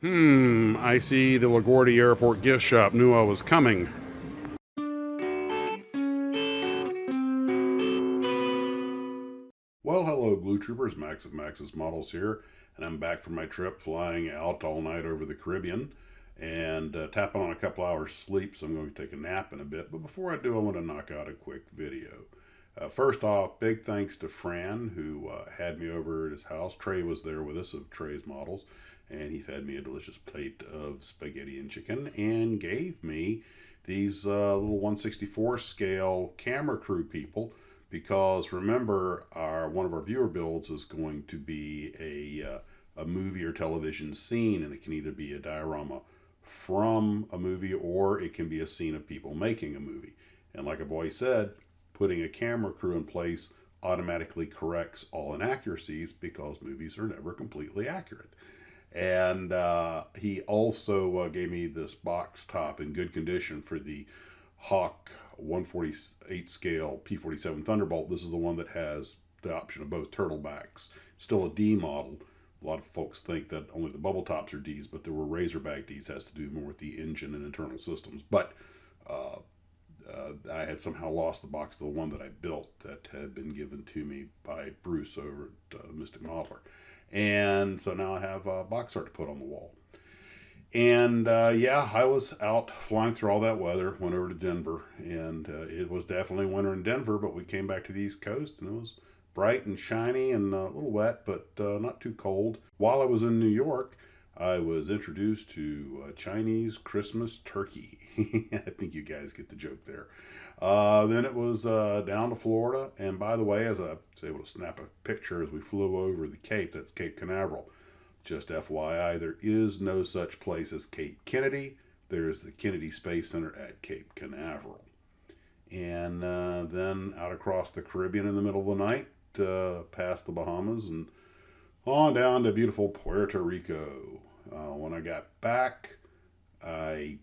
I see the LaGuardia Airport gift shop knew I was coming. Well, hello, Glue Troopers. Max of Max's Models here, and I'm back from my trip flying out all night over the Caribbean and tapping on a couple hours sleep, so I'm going to take a nap in a bit. But before I do, I want to knock out a quick video. First off, big thanks to Fran, who had me over at his house. Trey was there with us of Trey's Models, and he fed me a delicious plate of spaghetti and chicken and gave me these little 1/64 scale camera crew people, because remember, one of our viewer builds is going to be a movie or television scene, and it can either be a diorama from a movie or it can be a scene of people making a movie. And like I've always said, putting a camera crew in place automatically corrects all inaccuracies, because movies are never completely accurate. And he also gave me this box top in good condition for the Hawk 148 scale P-47 Thunderbolt. This is the one that has the option of both turtle backs. Still a D model. A lot of folks think that only the bubble tops are Ds, but there were Razorback Ds. Has to do more with the engine and internal systems. But I had somehow lost the box of the one that I built that had been given to me by Bruce over at Mystic Modeler. And so now I have a box art to put on the wall. And yeah, I was out flying through all that weather, went over to Denver, and it was definitely winter in Denver, but we came back to the East Coast and it was bright and shiny and a little wet, but not too cold. While I was in New York, I was introduced to Chinese Christmas turkey. I think you guys get the joke there. Then it was down to Florida, and by the way, as I was able to snap a picture as we flew over the Cape, that's Cape Canaveral. Just FYI, there is no such place as Cape Kennedy. There's the Kennedy Space Center at Cape Canaveral. And then out across the Caribbean in the middle of the night, past the Bahamas, and on down to beautiful Puerto Rico. When I got back, I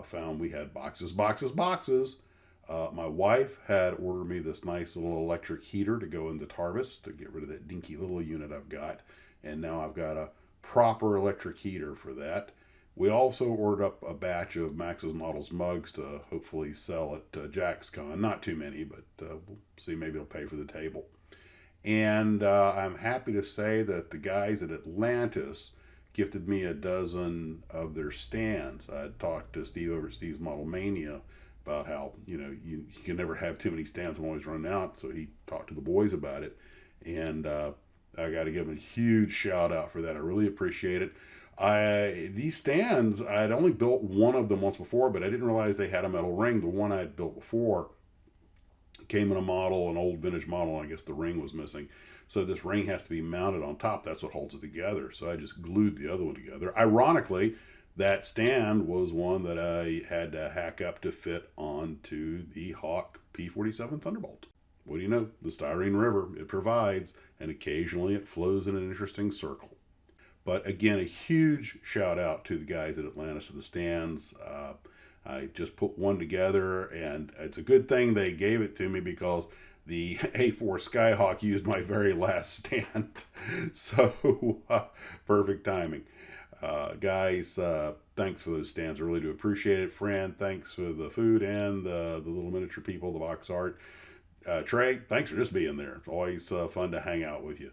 found we had boxes. My wife had ordered me this nice little electric heater to go in the TARDIS to get rid of that dinky little unit I've got. And now I've got a proper electric heater for that. We also ordered up a batch of Max's Models mugs to hopefully sell at JaxCon. Not too many, but we'll see. Maybe it'll pay for the table. And I'm happy to say that the guys at Atlantis gifted me a dozen of their stands. I talked to Steve over at Steve's Model Mania about how, you can never have too many stands. I'm always running out. So he talked to the boys about it. And I got to give him a huge shout out for that. I really appreciate it. These stands, I had only built one of them once before, but I didn't realize they had a metal ring. The one I had built before came in a model, an old vintage model, and I guess the ring was missing. So this ring has to be mounted on top. That's what holds it together. So I just glued the other one together. Ironically, that stand was one that I had to hack up to fit onto the Hawk P-47 Thunderbolt. What do you know? The Styrene River, it provides, and occasionally it flows in an interesting circle. But again, a huge shout out to the guys at Atlantis for the stands. I just put one together, and it's a good thing they gave it to me, because the A4 Skyhawk used my very last stand. So perfect timing. Guys, thanks for those stands. I really do appreciate it. Fran, thanks for the food and the little miniature people, the box art. Trey, thanks for just being there. It's always fun to hang out with you.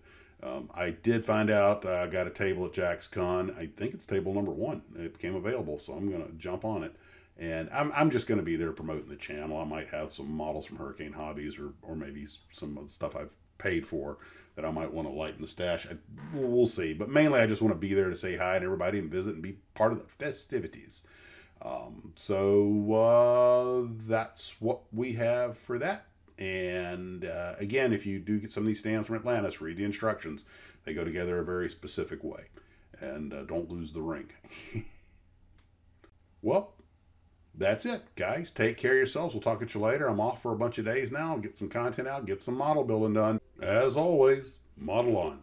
I did find out I got a table at JaxCon. I think it's table number 1. It became available, so I'm going to jump on it. And I'm just going to be there promoting the channel. I might have some models from Hurricane Hobbies or maybe some of the stuff I've paid for that I might want to lighten the stash. We'll see. But mainly I just want to be there to say hi to everybody and visit and be part of the festivities. So that's what we have for that. And again, if you do get some of these stands from Atlantis, read the instructions. They go together a very specific way. And don't lose the ring. Well, that's it, guys. Take care of yourselves. We'll talk at you later. I'm off for a bunch of days now. Get some content out. Get some model building done. As always, model on.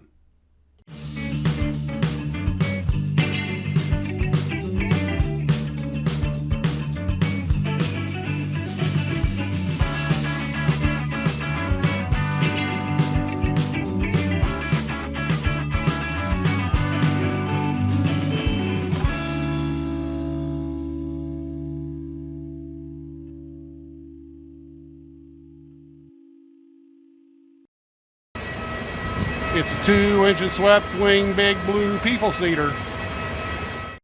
It's a 2 engine swept wing big blue people seater.